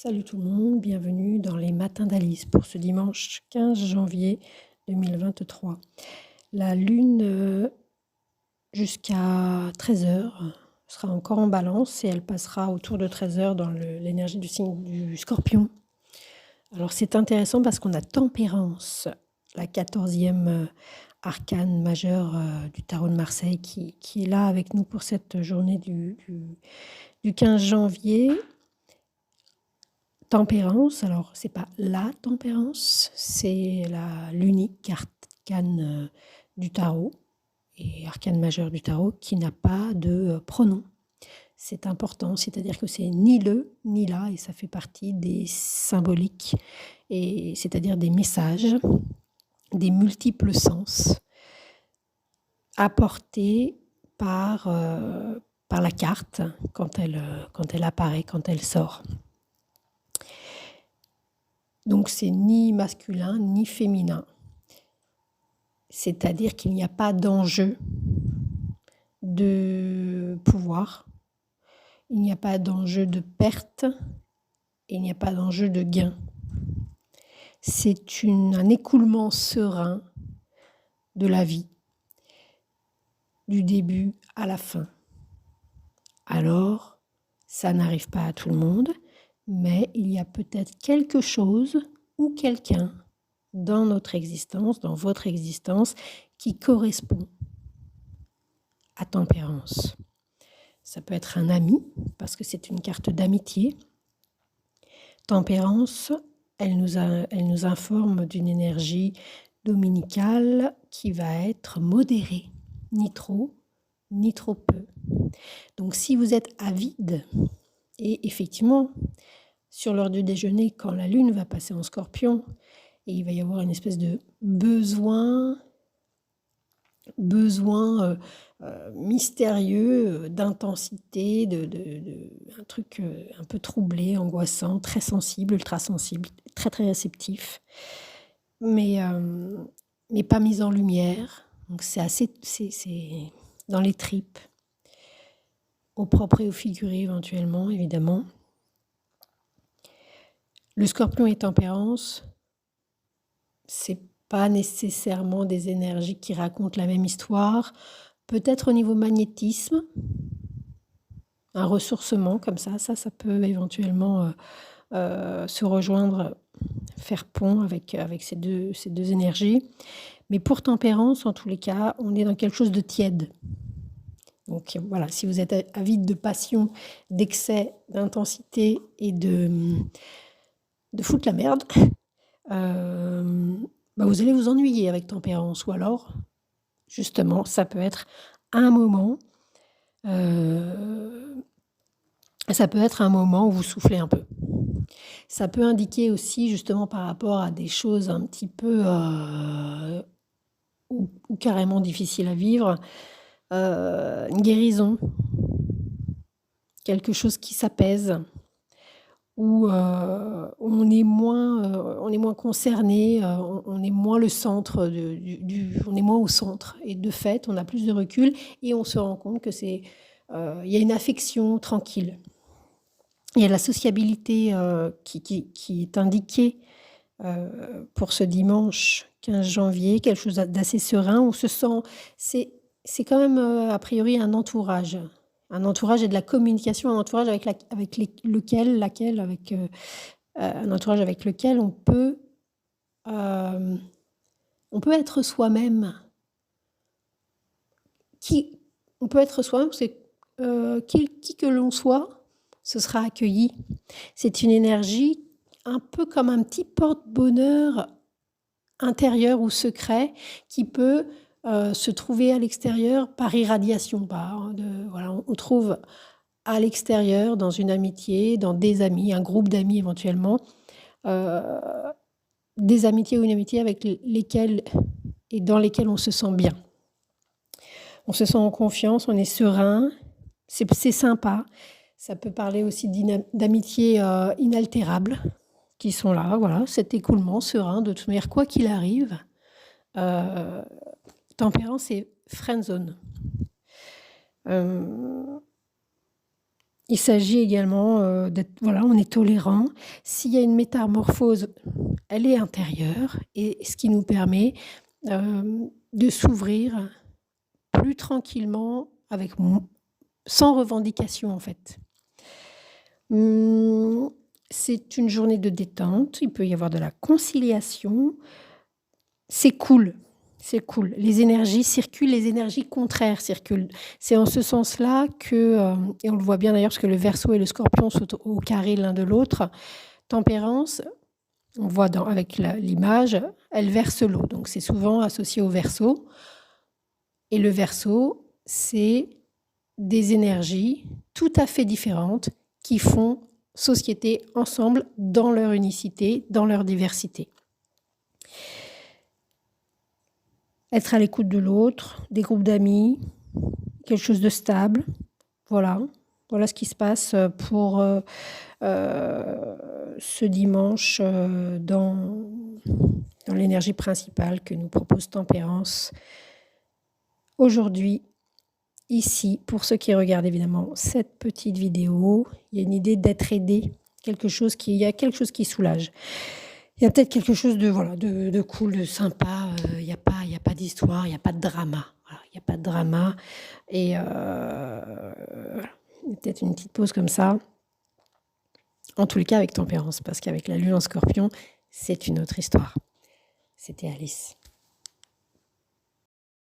Salut tout le monde, bienvenue dans les matins d'Alice pour ce dimanche 15 janvier 2023. La lune jusqu'à 13h sera encore en balance et elle passera autour de 13h dans l'énergie du signe du Scorpion. Alors c'est intéressant parce qu'on a Tempérance, la 14e arcane majeure du tarot de Marseille qui est là avec nous pour cette journée du 15 janvier. Tempérance, alors c'est pas la tempérance, c'est l'unique arcane du tarot et arcane majeur du tarot qui n'a pas de pronom. C'est important, c'est-à-dire que c'est ni le ni la et ça fait partie des symboliques, et c'est-à-dire des messages, des multiples sens apportés par la carte quand elle apparaît, quand elle sort. Donc c'est ni masculin ni féminin. C'est-à-dire qu'il n'y a pas d'enjeu de pouvoir, il n'y a pas d'enjeu de perte, et il n'y a pas d'enjeu de gain. C'est un écoulement serein de la vie, du début à la fin. Alors, ça n'arrive pas à tout le monde, mais il y a peut-être quelque chose ou quelqu'un dans notre existence, dans votre existence, qui correspond à Tempérance. Ça peut être un ami, parce que c'est une carte d'amitié. Tempérance, elle nous informe d'une énergie dominicale qui va être modérée, ni trop peu. Donc si vous êtes avide, et effectivement, sur l'heure du déjeuner, quand la lune va passer en Scorpion, et il va y avoir une espèce de besoin mystérieux, d'intensité, un truc un peu troublé, angoissant, très sensible, ultra sensible, très très réceptif, mais pas mis en lumière. Donc c'est dans les tripes, au propre et au figuré éventuellement, évidemment. Le Scorpion et Tempérance, c'est pas nécessairement des énergies qui racontent la même histoire. Peut-être au niveau magnétisme, un ressourcement comme ça peut éventuellement se rejoindre, faire pont avec ces deux énergies. Mais pour Tempérance, en tous les cas, on est dans quelque chose de tiède. Donc voilà, si vous êtes avide de passion, d'excès, d'intensité et de foutre la merde, vous allez vous ennuyer avec Tempérance. Ou alors, justement, ça peut être un moment où vous soufflez un peu. Ça peut indiquer aussi, justement, par rapport à des choses un petit peu ou carrément difficiles à vivre, une guérison, quelque chose qui s'apaise, où on est moins concerné, on est moins le centre, on est moins au centre. Et de fait, on a plus de recul et on se rend compte que il y a une affection tranquille. Il y a la sociabilité qui est indiquée pour ce dimanche 15 janvier, quelque chose d'assez serein. On se sent, c'est quand même a priori un entourage et de la communication, un entourage avec lequel on peut être soi-même. On peut être soi-même, c'est qui que l'on soit, ce sera accueilli. C'est une énergie un peu comme un petit porte-bonheur intérieur ou secret qui peut se trouver à l'extérieur par irradiation. On trouve à l'extérieur, dans une amitié, dans des amis, un groupe d'amis éventuellement, des amitiés ou une amitié avec lesquelles et dans lesquelles on se sent bien. On se sent en confiance, on est serein, c'est sympa. Ça peut parler aussi d'amitiés inaltérables qui sont là, voilà, cet écoulement serein de toute manière, quoi qu'il arrive. Tempérance et friendzone. Il s'agit également d'être, voilà, on est tolérant. S'il y a une métamorphose, elle est intérieure et ce qui nous permet de s'ouvrir plus tranquillement, sans revendication en fait. C'est une journée de détente, il peut y avoir de la conciliation. C'est cool, c'est cool. Les énergies circulent, les énergies contraires circulent. C'est en ce sens-là que, et on le voit bien d'ailleurs parce que le Verseau et le Scorpion sont au carré l'un de l'autre. Tempérance, on voit avec l'image, elle verse l'eau. Donc c'est souvent associé au Verseau. Et le Verseau, c'est des énergies tout à fait différentes qui font société ensemble dans leur unicité, dans leur diversité. Être à l'écoute de l'autre, des groupes d'amis, quelque chose de stable. Voilà ce qui se passe pour ce dimanche dans l'énergie principale que nous propose Tempérance. Aujourd'hui, ici, pour ceux qui regardent évidemment cette petite vidéo, il y a une idée d'être aidé, il y a quelque chose qui soulage. Il y a peut-être quelque chose de cool, de sympa. Il n'y a pas d'histoire, il n'y a pas de drama. Voilà, il n'y a pas de drama. Et peut-être une petite pause comme ça. En tous les cas avec Tempérance, parce qu'avec la Lune en Scorpion, c'est une autre histoire. C'était Alice.